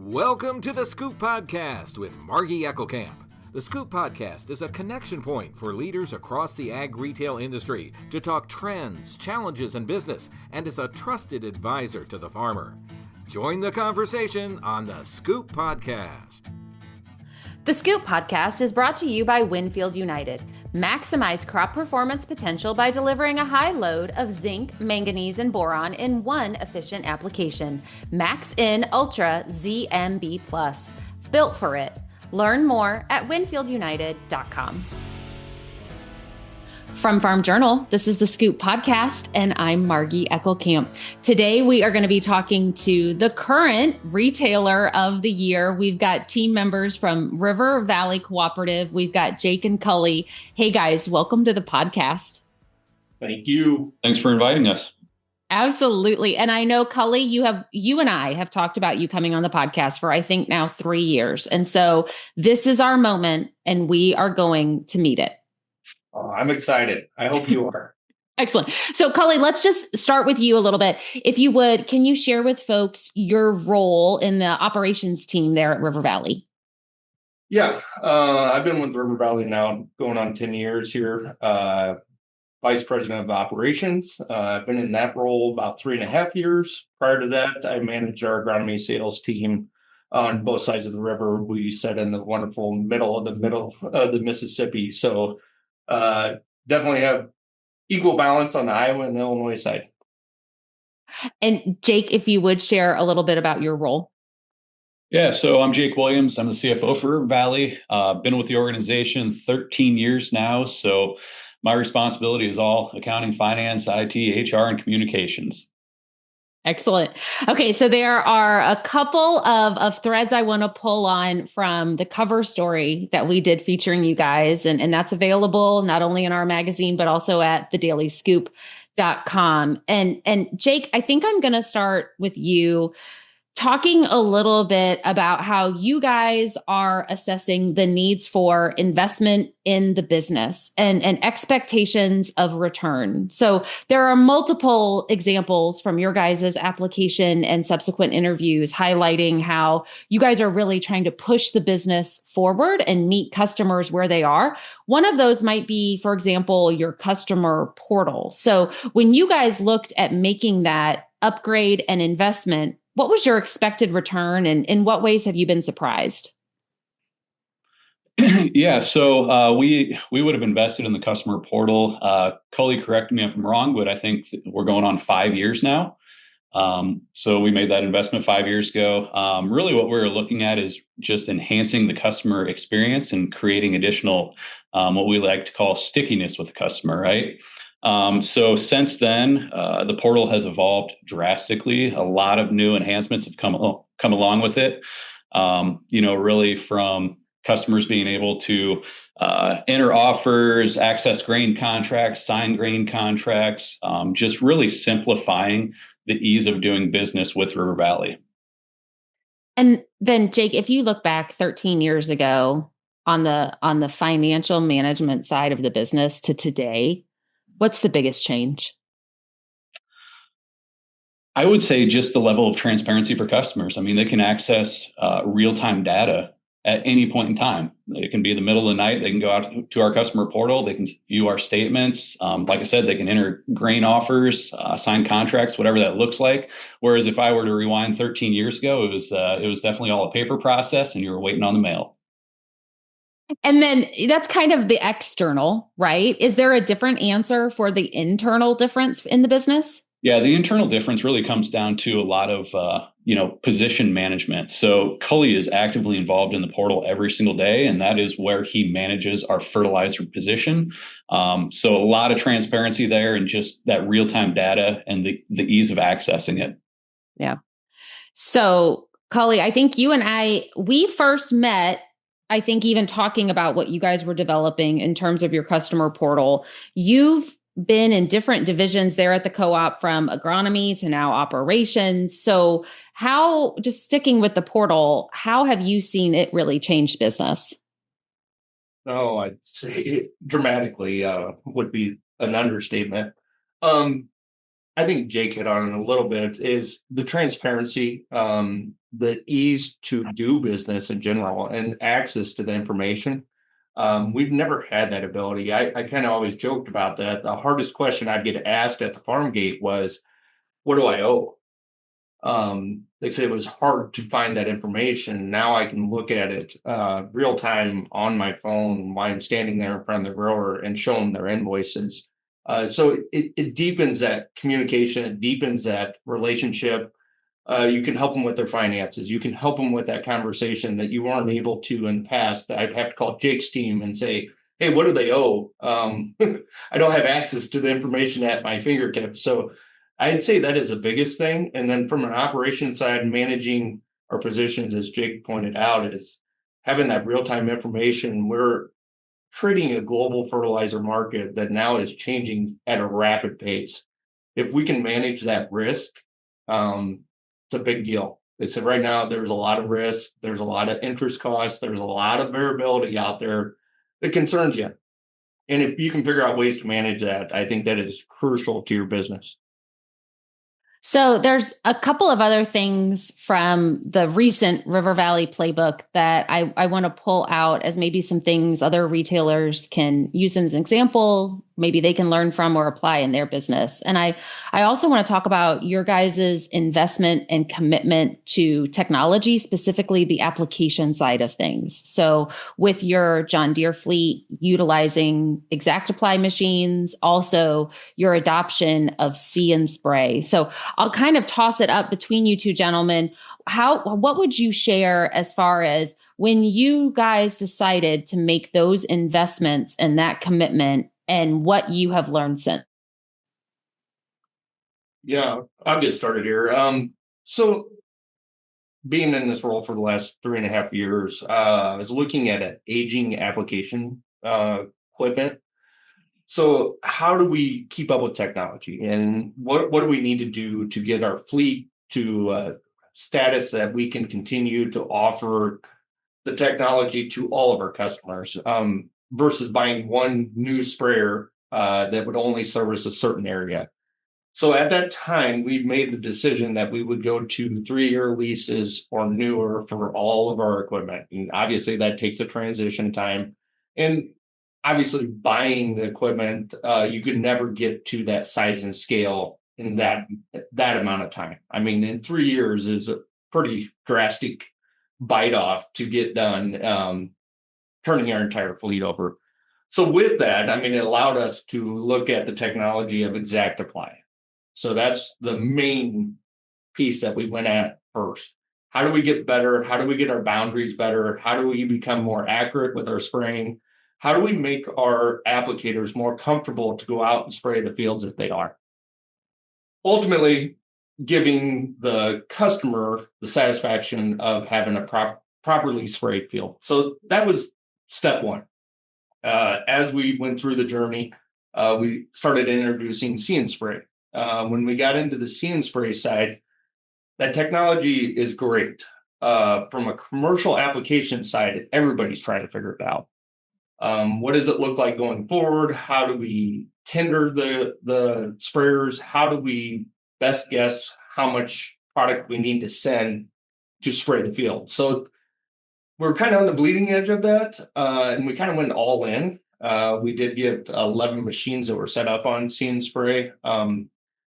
Welcome to the Scoop Podcast with Margie Eckelkamp. The Scoop Podcast is a connection point for leaders across the ag retail industry to talk trends, challenges, and business, and is a trusted advisor to the farmer. Join the conversation on the Scoop Podcast. The Scoop Podcast is brought to you by Winfield United. Maximize crop performance potential by delivering a high load of zinc, manganese, and boron in one efficient application. Max In Ultra ZMB Plus. Built for it. Learn more at winfieldunited.com. From Farm Journal, this is the Scoop Podcast, and I'm Margie Eckelkamp. Today, we are going to be talking to the current retailer of the year. We've got team members from River Valley Cooperative. We've got Jake and Cully. Hey, guys, welcome to the podcast. Thank you. Thanks for inviting us. Absolutely. And I know, Cully, you and I have talked about you coming on the podcast for, I think, now 3 years. And so this is our moment, and we are going to meet it. Oh, I'm excited. I hope you are. Excellent. So, Cully, let's just start with you a little bit. If you would, can you share with folks your role in the operations team there at River Valley? Yeah, I've been with River Valley now going on 10 years here. Vice President of Operations. I've been in that role about 3.5 years. Prior to that, I managed our agronomy sales team on both sides of the river. We sit in the wonderful middle of the Mississippi. So definitely have equal balance on the Iowa and the Illinois side. And Jake, if you would share a little bit about your role. Yeah, so I'm Jake Williams. I'm the CFO for River Valley. Been with the organization 13 years now. So my responsibility is all accounting, finance, IT, HR, and communications. Excellent. Okay, so there are a couple of threads I want to pull on from the cover story that we did featuring you guys, and that's available not only in our magazine, but also at thedailyscoop.com. And Jake, I think I'm going to start with you talking a little bit about how you guys are assessing the needs for investment in the business and expectations of return. So there are multiple examples from your guys' application and subsequent interviews highlighting how you guys are really trying to push the business forward and meet customers where they are. One of those might be, for example, your customer portal. So when you guys looked at making that upgrade and investment, what was your expected return, and in what ways have you been surprised? Yeah, so we would have invested in the customer portal. Cully, correct me if I'm wrong, but I think we're going on 5 years now. So we made that investment 5 years ago. Really what we're looking at is just enhancing the customer experience and creating additional, what we like to call stickiness with the customer, right? So since then, the portal has evolved drastically. A lot of new enhancements have come along with it. Really from customers being able to enter offers, access grain contracts, sign grain contracts, just really simplifying the ease of doing business with River Valley. And then, Jake, if you look back 13 years ago on the financial management side of the business to today, what's the biggest change? I would say just the level of transparency for customers. I mean, they can access real-time data at any point in time. It can be the middle of the night. They can go out to our customer portal. They can view our statements. Like I said, they can enter grain offers, sign contracts, whatever that looks like. Whereas if I were to rewind 13 years ago, it was definitely all a paper process, and you were waiting on the mail. And then that's kind of the external, right? Is there a different answer for the internal difference in the business? Yeah, the internal difference really comes down to a lot of, position management. So Cully is actively involved in the portal every single day, and that is where he manages our fertilizer position. So a lot of transparency there, and just that real-time data and the ease of accessing it. Yeah. So Cully, I think you and we first met, I think, even talking about what you guys were developing in terms of your customer portal. You've been in different divisions there at the co-op, from agronomy to now operations. So just sticking with the portal, how have you seen it really change business? Oh, I'd say dramatically would be an understatement. I think Jake hit on it a little bit, is the transparency, the ease to do business in general, and access to the information. We've never had that ability. I kind of always joked about that. The hardest question I'd get asked at the farm gate was, what do I owe? They say it was hard to find that information. Now I can look at it real time on my phone while I'm standing there in front of the grower and show them their invoices. So it deepens that communication, it deepens that relationship. You can help them with their finances. You can help them with that conversation that you weren't able to in the past. I'd have to call Jake's team and say, hey, what do they owe? I don't have access to the information at my fingertips. So I'd say that is the biggest thing. And then from an operations side, managing our positions, as Jake pointed out, is having that real-time information. We're treating a global fertilizer market that now is changing at a rapid pace. If we can manage that risk, it's a big deal. They said right now there's a lot of risk, there's a lot of interest costs, there's a lot of variability out there that concerns you. And if you can figure out ways to manage that, I think that is crucial to your business. So there's a couple of other things from the recent River Valley playbook that I want to pull out as maybe some things other retailers can use as an example. Maybe they can learn from or apply in their business. And I also want to talk about your guys' investment and commitment to technology, specifically the application side of things. So with your John Deere fleet utilizing ExactApply machines, also your adoption of See & Spray. So I'll kind of toss it up between you two gentlemen. What would you share as far as when you guys decided to make those investments and that commitment and what you have learned since? Yeah, I'll get started here. So being in this role for the last 3.5 years, I was looking at an aging application equipment. So how do we keep up with technology, and what do we need to do to get our fleet to status that we can continue to offer the technology to all of our customers, versus buying one new sprayer that would only service a certain area. So at that time, we made the decision that we would go to 3-year leases or newer for all of our equipment. And obviously that takes a transition time. And obviously buying the equipment, you could never get to that size and scale in that amount of time. I mean, in 3 years is a pretty drastic bite off to get done, turning our entire fleet over. So with that, I mean, it allowed us to look at the technology of ExactApply. So that's the main piece that we went at first. How do we get better? How do we get our boundaries better? How do we become more accurate with our spraying? How do we make our applicators more comfortable to go out and spray the fields that they are? Ultimately, giving the customer the satisfaction of having a properly sprayed field. So that was step one. As we went through the journey, we started introducing See & Spray. When we got into the See & Spray side, that technology is great. From a commercial application side, everybody's trying to figure it out. What does it look like going forward? How do we tender the sprayers? How do we best guess how much product we need to send to spray the field? So we're kind of on the bleeding edge of that, and we kind of went all in. We did get 11 machines that were set up on See & Spray.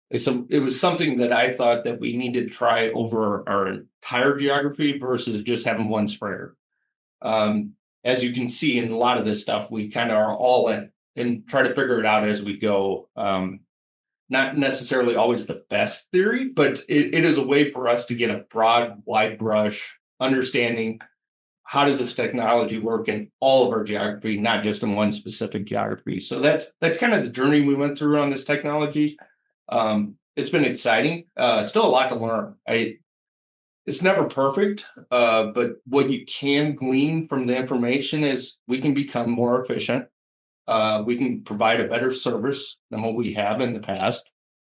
It was something that I thought that we needed to try over our entire geography versus just having one sprayer. As you can see in a lot of this stuff, we kind of are all in and try to figure it out as we go. Not necessarily always the best theory, but it is a way for us to get a broad, wide brush understanding. How does this technology work in all of our geography, not just in one specific geography? So that's kind of the journey we went through on this technology. It's been exciting. Still a lot to learn. It's never perfect, but what you can glean from the information is we can become more efficient. We can provide a better service than what we have in the past.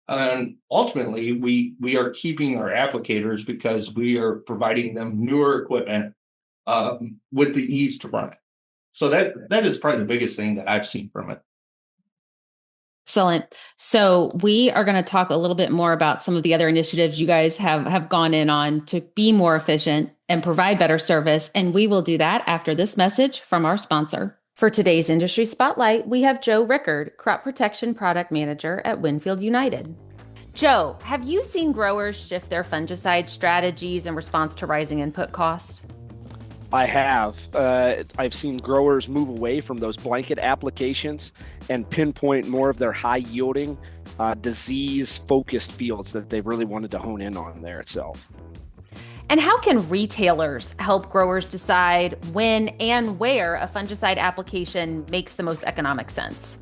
And ultimately, we are keeping our applicators because we are providing them newer equipment with the ease to run it. So that is probably the biggest thing that I've seen from it. Excellent. So we are going to talk a little bit more about some of the other initiatives you guys have gone in on to be more efficient and provide better service. And we will do that after this message from our sponsor. For today's industry spotlight, we have Joe Rickard, Crop Protection Product Manager at Winfield United. Joe, have you seen growers shift their fungicide strategies in response to rising input costs? I have. I've seen growers move away from those blanket applications and pinpoint more of their high yielding, disease focused fields that they really wanted to hone in on there itself. And how can retailers help growers decide when and where a fungicide application makes the most economic sense?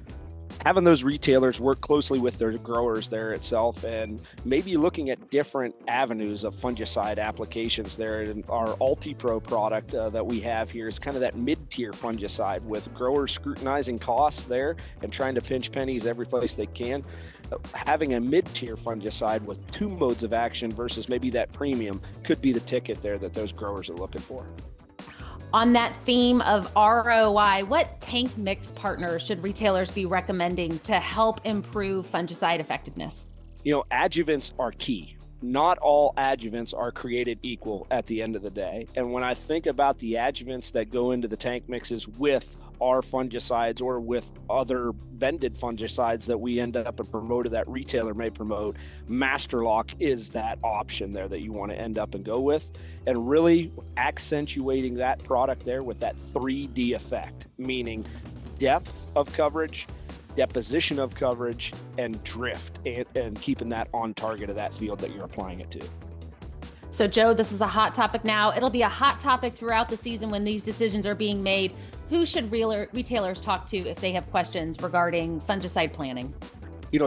Having those retailers work closely with their growers there itself, and maybe looking at different avenues of fungicide applications there. And our UltiPro product that we have here is kind of that mid-tier fungicide, with growers scrutinizing costs there and trying to pinch pennies every place they can. Having a mid-tier fungicide with 2 modes of action versus maybe that premium could be the ticket there that those growers are looking for. On that theme of ROI, what tank mix partners should retailers be recommending to help improve fungicide effectiveness? Adjuvants are key. Not all adjuvants are created equal at the end of the day. And when I think about the adjuvants that go into the tank mixes with our fungicides or with other vended fungicides that we end up and promote, that retailer may promote, Masterlock is that option there that you want to end up and go with, and really accentuating that product there with that 3D effect, meaning depth of coverage, deposition of coverage, and drift, and keeping that on target of that field that you're applying it to. So Joe, this is a hot topic now. It'll be a hot topic throughout the season when these decisions are being made. Who should retailers talk to if they have questions regarding fungicide planning?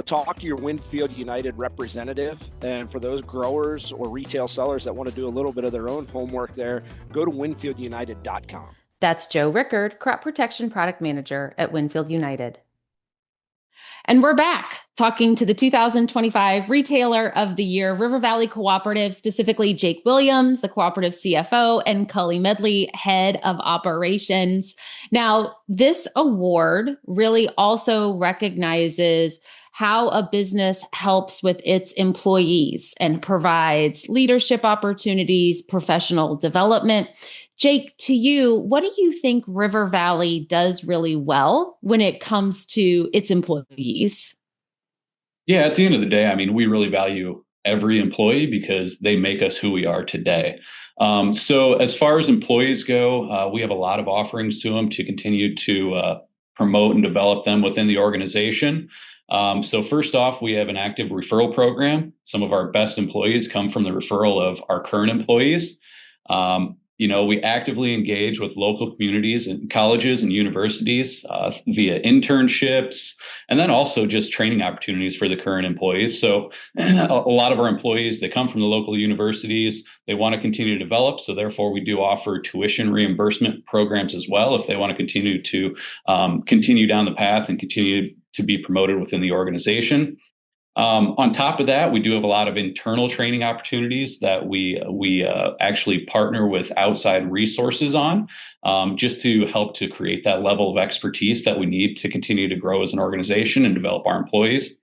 Talk to your Winfield United representative. And for those growers or retail sellers that want to do a little bit of their own homework there, go to winfieldunited.com. That's Joe Rickard, Crop Protection Product Manager at Winfield United. And we're back talking to the 2025 Retailer of the Year, River Valley Cooperative, specifically Jake Williams, the cooperative CFO, and Cully Medley, Head of Operations. Now, this award really also recognizes how a business helps with its employees and provides leadership opportunities, professional development. Jake, to you, what do you think River Valley does really well when it comes to its employees? Yeah, at the end of the day, we really value every employee because they make us who we are today. So as far as employees go, we have a lot of offerings to them to continue to promote and develop them within the organization. So first off, we have an active referral program. Some of our best employees come from the referral of our current employees. We actively engage with local communities and colleges and universities via internships, and then also just training opportunities for the current employees. So a lot of our employees, they come from the local universities, they want to continue to develop. So therefore, we do offer tuition reimbursement programs as well if they want to continue down the path and continue to be promoted within the organization. On top of that, we do have a lot of internal training opportunities that we actually partner with outside resources on, just to help to create that level of expertise that we need to continue to grow as an organization and develop our employees.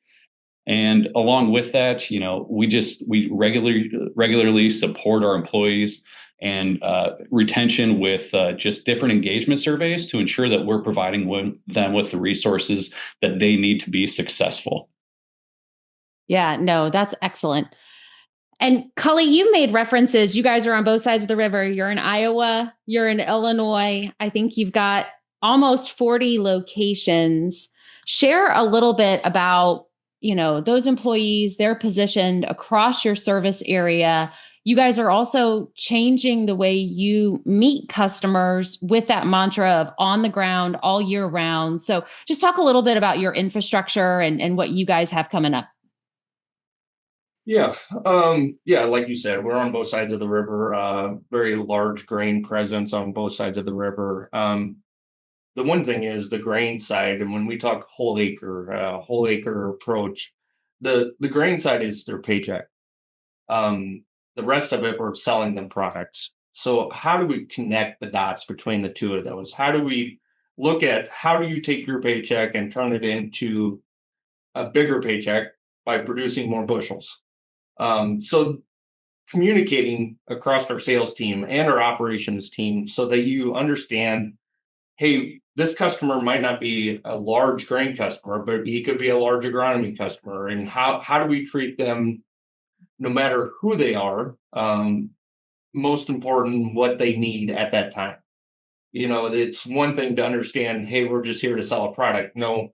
And along with that, we regularly support our employees and retention with just different engagement surveys to ensure that we're providing them with the resources that they need to be successful. Yeah, no, that's excellent. And Cully, you made references. You guys are on both sides of the river. You're in Iowa, you're in Illinois. I think you've got almost 40 locations. Share a little bit about, those employees, they're positioned across your service area. You guys are also changing the way you meet customers with that mantra of on the ground all year round. So just talk a little bit about your infrastructure and what you guys have coming up. Yeah. Like you said, we're on both sides of the river, very large grain presence on both sides of the river. The one thing is the grain side, and when we talk whole acre approach, the grain side is their paycheck. The rest of it, we're selling them products. So how do we connect the dots between the two of those? How do we look at how do you take your paycheck and turn it into a bigger paycheck by producing more bushels. So communicating across our sales team and our operations team so that you understand, hey, this customer might not be a large grain customer, but he could be a large agronomy customer. And how do we treat them no matter who they are? Most important, what they need at that time. It's one thing to understand, hey, we're just here to sell a product. No,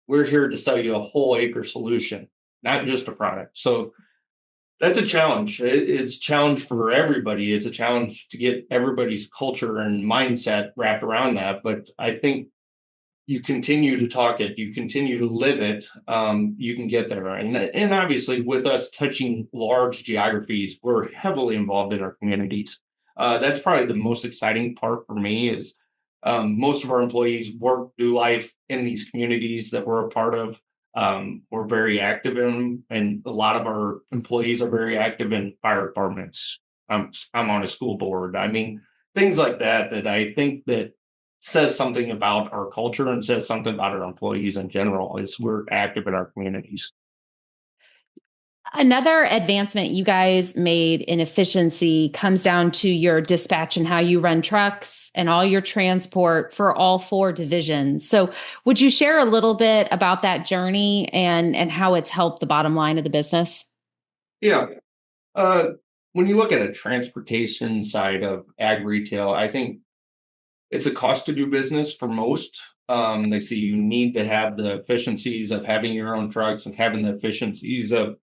we're here to sell you a whole acre solution, not just a product. So that's a challenge. It's a challenge for everybody. It's a challenge to get everybody's culture and mindset wrapped around that. But I think you continue to talk it, you continue to live it, you can get there. And obviously, with us touching large geographies, we're heavily involved in our communities. That's probably the most exciting part for me is most of our employees work, do life in these communities that we're a part of. We're very active in them, and a lot of our employees are very active in fire departments. I'm on a school board. I mean, things like that I think that says something about our culture and says something about our employees in general is we're active in our communities. Another advancement you guys made in efficiency comes down to your dispatch and how you run trucks and all your transport for all 4 divisions. So would you share a little bit about that journey and how it's helped the bottom line of the business? Yeah. When you look at a transportation side of ag retail, I think it's a cost to do business for most. They see you need to have the efficiencies of having your own trucks and having the efficiencies of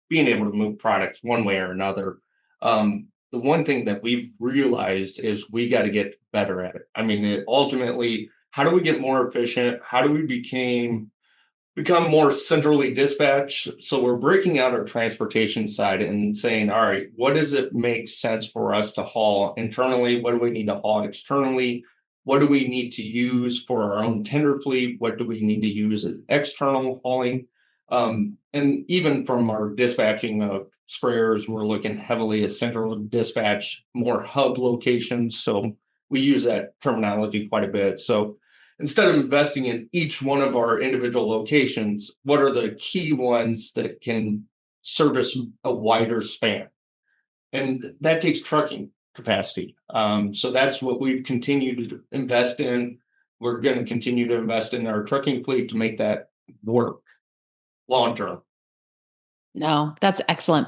being able to move products one way or another. The one thing that we've realized is we got to get better at it. I mean, ultimately, how do we get more efficient? How do we become more centrally dispatched? So we're breaking out our transportation side and saying, all right, what does it make sense for us to haul internally? What do we need to haul externally? What do we need to use for our own tender fleet? What do we need to use as external hauling? And even from our dispatching of sprayers, we're looking heavily at central dispatch, more hub locations. So we use that terminology quite a bit. So instead of investing in each one of our individual locations, what are the key ones that can service a wider span? And that takes trucking capacity. So that's what we've continued to invest in. We're going to continue to invest in our trucking fleet to make that work long term. No, that's excellent.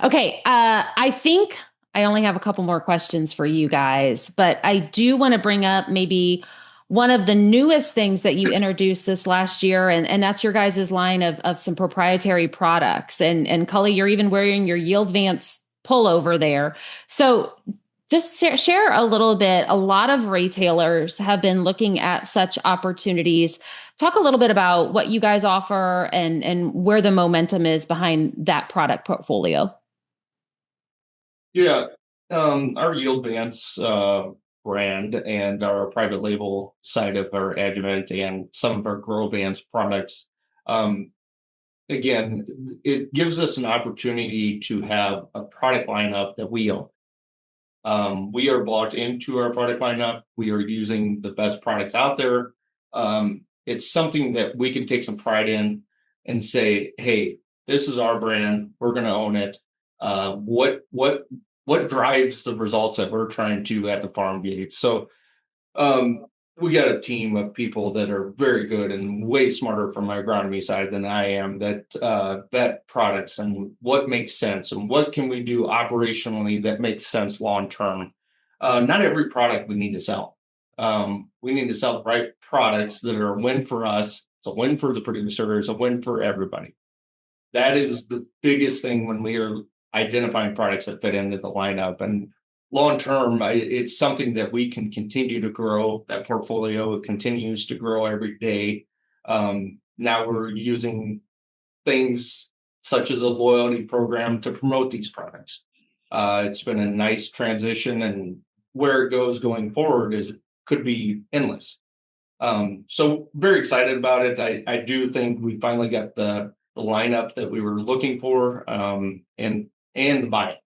Okay. I think I only have a couple more questions for you guys, but I do want to bring up maybe one of the newest things that you introduced this last year, and that's your guys' line of some proprietary products. And Cully, you're even wearing your Yield Vance pullover there. So just share a little bit. A lot of retailers have been looking at such opportunities. Talk a little bit about what you guys offer and where the momentum is behind that product portfolio. Yeah. Our Yield Vance brand and our private label side of our adjuvant and some of our Grow Vance products. Again, it gives us an opportunity to have a product lineup that we own. We are bought into our product lineup. We are using the best products out there. It's something that we can take some pride in and say, hey, this is our brand. We're going to own it. What drives the results that we're trying to at the farm gate? So we got a team of people that are very good and way smarter from my agronomy side than I am that vet products and what makes sense and what can we do operationally that makes sense long term. Not every product we need to sell. We need to sell the right products that are a win for us. It's a win for the producer. It's a win for everybody. That is the biggest thing when we are identifying products that fit into the lineup. And long term, it's something that we can continue to grow. That portfolio continues to grow every day. Now we're using things such as a loyalty program to promote these products. It's been a nice transition, and where it goes going forward could be endless. So very excited about it. I do think we finally got the lineup that we were looking for, and the buy-in.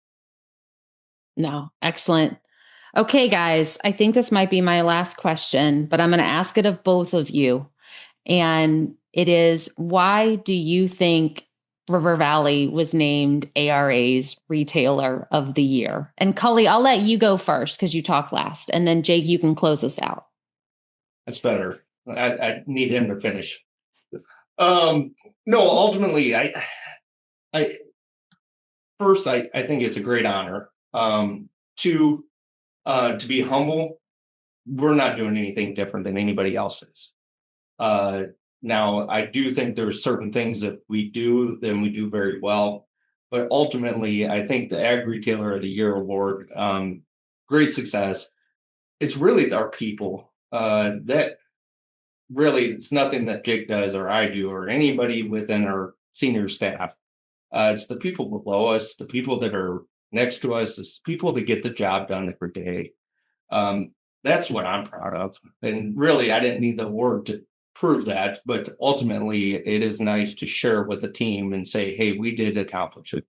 No, excellent. Okay, guys, I think this might be my last question, but I'm going to ask it of both of you. And it is, why do you think River Valley was named ARA's Retailer of the Year? And Cully, I'll let you go first because you talked last. And then Jake, you can close us out. That's better. I need him to finish. No, ultimately, I first, I think it's a great honor. Two, to be humble, we're not doing anything different than anybody else is. Now, I do think there's certain things that we do very well, but ultimately, I think the Ag Retailer of the Year award, great success. It's really our people. That really, it's nothing that Jake does or I do or anybody within our senior staff. It's the people below us, the people that are next to us, it's people that get the job done every day. That's what I'm proud of. And really, I didn't need the award to prove that, but ultimately, it is nice to share with the team and say, hey, we did accomplish it.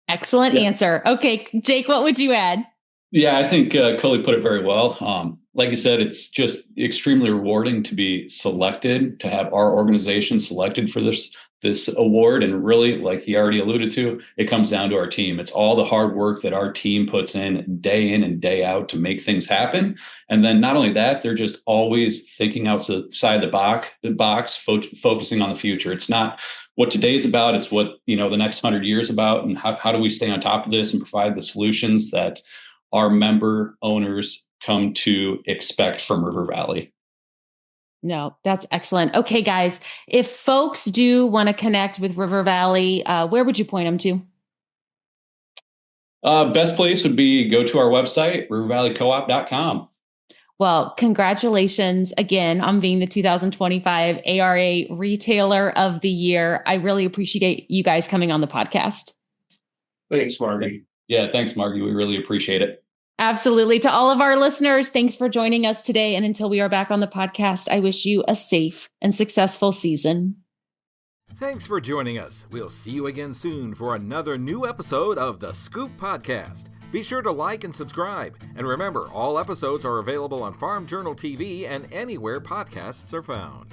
Excellent answer. Okay, Jake, what would you add? Yeah, I think Cully put it very well. Like you said, it's just extremely rewarding to be selected, to have our organization selected for this award. And really, like he already alluded to, it comes down to our team. It's all the hard work that our team puts in and day out to make things happen. And then not only that, they're just always thinking outside the box, focusing on the future. It's not what today's about. It's what, the next 100 years about, and how do we stay on top of this and provide the solutions that our member owners come to expect from River Valley. No, that's excellent. Okay, guys, if folks do want to connect with River Valley, where would you point them to? Best place would be go to our website, rivervalleycoop.com. Well, congratulations again on being the 2025 ARA Retailer of the Year. I really appreciate you guys coming on the podcast. Thanks, Margie. Yeah, thanks, Margie. We really appreciate it. Absolutely. To all of our listeners, thanks for joining us today. And until we are back on the podcast, I wish you a safe and successful season. Thanks for joining us. We'll see you again soon for another new episode of the Scoop Podcast. Be sure to like and subscribe. And remember, all episodes are available on Farm Journal TV and anywhere podcasts are found.